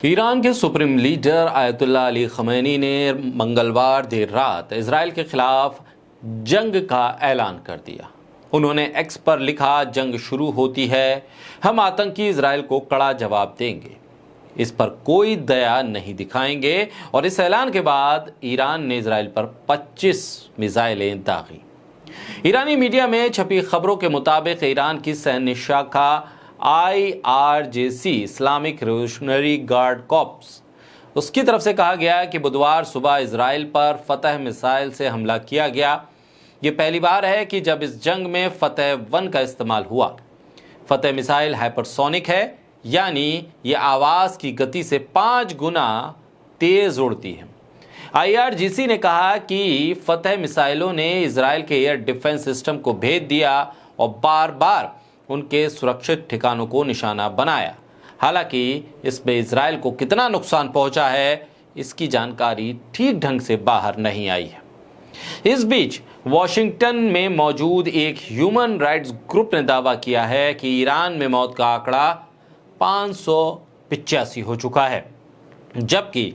Iran के supreme leader Ayatollah Ali खमैनी ने मंगलवार देर रात इजराइल के खिलाफ जंग का ऐलान कर दिया। उन्होंने एक्स पर लिखा, जंग शुरू होती है, हम आतंकी इजराइल को कड़ा जवाब देंगे, इस पर कोई दया नहीं दिखाएंगे। और इस ऐलान के बाद ईरान ने इजराइल पर 25 मिसाइलें दागी। ईरानी मीडिया में छपी खबरों के मुताबिक ईरान की सैन्य शाखा IRGC Islamic revolutionary guard corps, उसकी तरफ से कहा गया कि बुधवार सुबह इजराइल पर फतह मिसाइल से हमला किया गया। ये पहली बार है कि जब इस जंग में फतह 1 का इस्तेमाल हुआ। फतह मिसाइल हाइपरसोनिक है, यानी ये आवाज की गति से 5 गुना तेज उड़ती है। IRGC ने कहा कि फतह मिसाइलों ने इजराइल के एयर डिफेंस सिस्टम को भेद दिया और बार बार उनके सुरक्षित ठिकानों को निशाना बनाया। हालांकि इसमें इजराइल को कितना नुकसान पहुंचा है, इसकी जानकारी ठीक ढंग से बाहर नहीं आई है। इस बीच वॉशिंगटन में मौजूद एक ह्यूमन राइट्स ग्रुप ने दावा किया है कि ईरान में मौत का आंकड़ा 585 हो चुका है, जबकि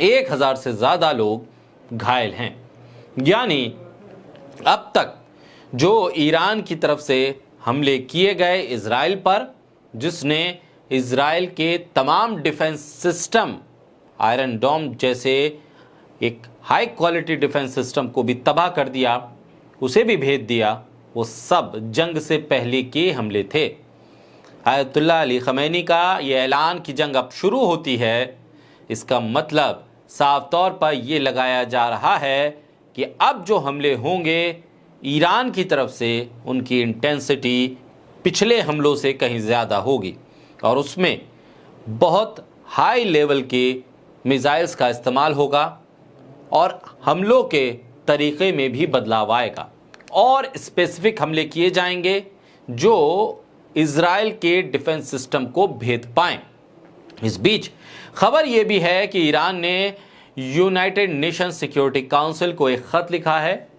1000 से ज्यादा लोग घायल हैं। यानी अब तक जो ईरान की तरफ से हमले किए गए इजराइल पर, जिसने इजराइल के तमाम डिफेंस सिस्टम, आयरन डोम जैसे एक हाई क्वालिटी डिफेंस सिस्टम को भी तबाह कर दिया, उसे भी भेद दिया, वो सब जंग से पहले के हमले थे। आयतुल्लाह अली खमैनी का ये ऐलान कि जंग अब शुरू होती है, इसका मतलब साफ तौर पर यह लगाया जा रहा है कि अब जो हमले होंगे ईरान की तरफ से, उनकी इंटेंसिटी पिछले हमलों से कहीं ज़्यादा होगी और उसमें बहुत हाई लेवल के मिसाइल्स का इस्तेमाल होगा और हमलों के तरीक़े में भी बदलाव आएगा और स्पेसिफिक हमले किए जाएंगे जो इजराइल के डिफेंस सिस्टम को भेद पाएं। इस बीच खबर यह भी है कि ईरान ने यूनाइटेड नेशन सिक्योरिटी काउंसिल को एक खत लिखा है।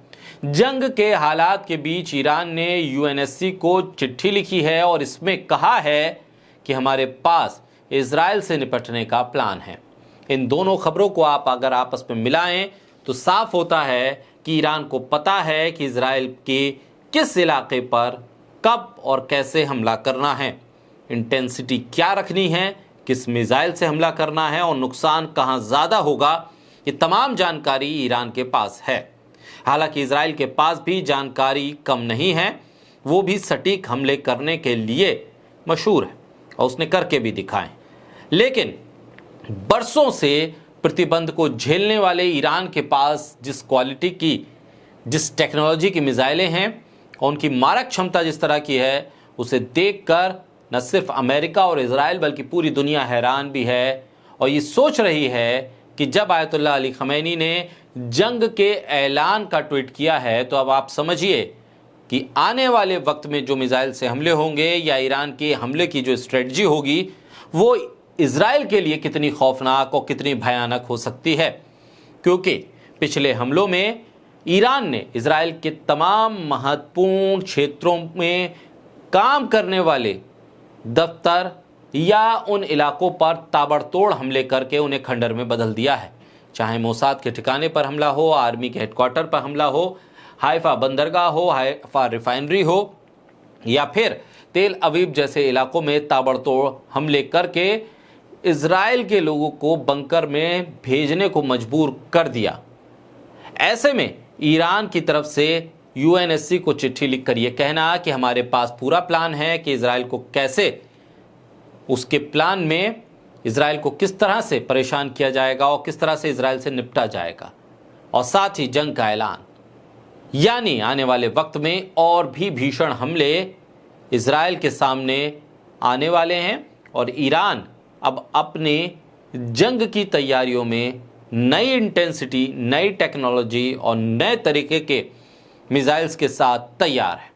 जंग के हालात के बीच ईरान ने UNSC को चिट्ठी लिखी है और इसमें कहा है कि हमारे पास इजराइल से निपटने का प्लान है। इन दोनों खबरों को आप अगर आपस में मिलाएं तो साफ होता है कि ईरान को पता है कि इजराइल के किस इलाके पर कब और कैसे हमला करना है, इंटेंसिटी क्या रखनी है, किस मिसाइल से हमला करना है और नुकसान कहां ज़्यादा होगा, ये तमाम जानकारी ईरान के पास है। हालांकि इजराइल के पास भी जानकारी कम नहीं है, वो भी सटीक हमले करने के लिए मशहूर है और उसने करके भी दिखाए। लेकिन बरसों से प्रतिबंध को झेलने वाले ईरान के पास जिस क्वालिटी की, जिस टेक्नोलॉजी की मिसाइलें हैं और उनकी मारक क्षमता जिस तरह की है, उसे देखकर न सिर्फ अमेरिका और इजराइल बल्कि पूरी दुनिया हैरान भी है और ये सोच रही है कि जब आयतुल्लाह अली खमैनी ने जंग के ऐलान का ट्वीट किया है तो अब आप समझिए कि आने वाले वक्त में जो मिसाइल से हमले होंगे या ईरान के हमले की जो स्ट्रेटजी होगी वो इजराइल के लिए कितनी खौफनाक और कितनी भयानक हो सकती है। क्योंकि पिछले हमलों में ईरान ने इजराइल के तमाम महत्वपूर्ण क्षेत्रों में काम करने वाले दफ्तर या उन इलाकों पर ताबड़तोड़ हमले करके उन्हें खंडर में बदल दिया है। चाहे मोसाद के ठिकाने पर हमला हो, आर्मी के हेडक्वार्टर पर हमला हो, हाइफा बंदरगाह हो, हाइफा रिफाइनरी हो या फिर तेल अवीव जैसे इलाकों में ताबड़तोड़ हमले करके इजराइल के लोगों को बंकर में भेजने को मजबूर कर दिया। ऐसे में ईरान की तरफ से UNSC को चिट्ठी लिखकर यह कहना कि हमारे पास पूरा प्लान है कि इजराइल को कैसे, उसके प्लान में इजराइल को किस तरह से परेशान किया जाएगा और किस तरह से इजराइल से निपटा जाएगा, और साथ ही जंग का ऐलान, यानी आने वाले वक्त में और भी भीषण हमले इजराइल के सामने आने वाले हैं और ईरान अब अपने जंग की तैयारियों में नई इंटेंसिटी, नई टेक्नोलॉजी और नए तरीके के मिसाइल्स के साथ तैयार है।